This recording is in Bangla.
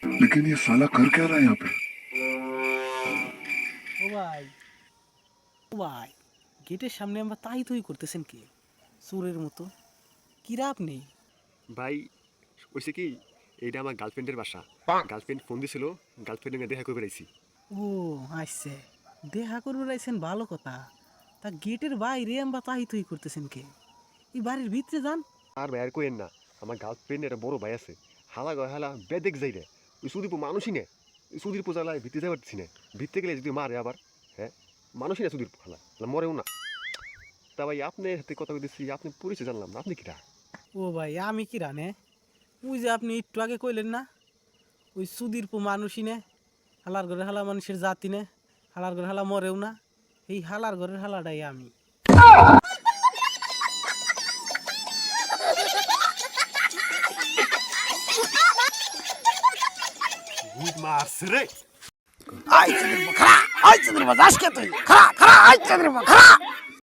लेकिन ये साला कर क्या रहा है यहाँ पे? ও ভাই, ও ভাই, গেটের সামনে আমরা তাই তুই করতেছেন কি চোরের মতো? কিরা আপনি? ভাই হয়েছে কি, এইটা আমার গার্লফ্রেন্ডের বাসা। গার্লফ্রেন্ড ফোন দিছিল, গার্লফ্রেন্ডের সঙ্গে দেখা করে বেড়াইছি। ও আসছে, দেখা করবে রাইছেন, ভালো কথা। তা গেটের বাইরে আমরা তাই তুই করতেছেন কে? এই বাড়ির ভিতরে যান। আর ভাই আর কোয়েন না, আমার গার্লফ্রেন্ড একটা বড় ভাই আছে, হালা গয় হালা বেদেক যাই রে। ওই সুদীপ মানুষই নে, ওই সুদীপ জ্বালায় ভিতরে যাই পারছি না। ভিতরে গেলে যদি মারে আবার, হ্যাঁ মানুষই না সুদীপ হালা, মরেও না। তা ভাই আপনার হাতে কথা বলতেছি, আপনি পরিচয় জানলাম না, আপনি কিরা? ও ভাই, আমি কি রানে? ওই যে আপনি একটু আগে কইলেন না, ওই সুদীর মানুষই নে, হালার ঘরের হালা মানুষের জাতি নে, হালার ঘরের হালা মরেও না। এই হালার ঘরের হালাটাই আমি। মারছে রে। আই চন্দ্রবা খাড়া, আই চন্দ্রবা যাস কে তুই? খাড়া খাড়া, আই চন্দ্রবা খাড়া।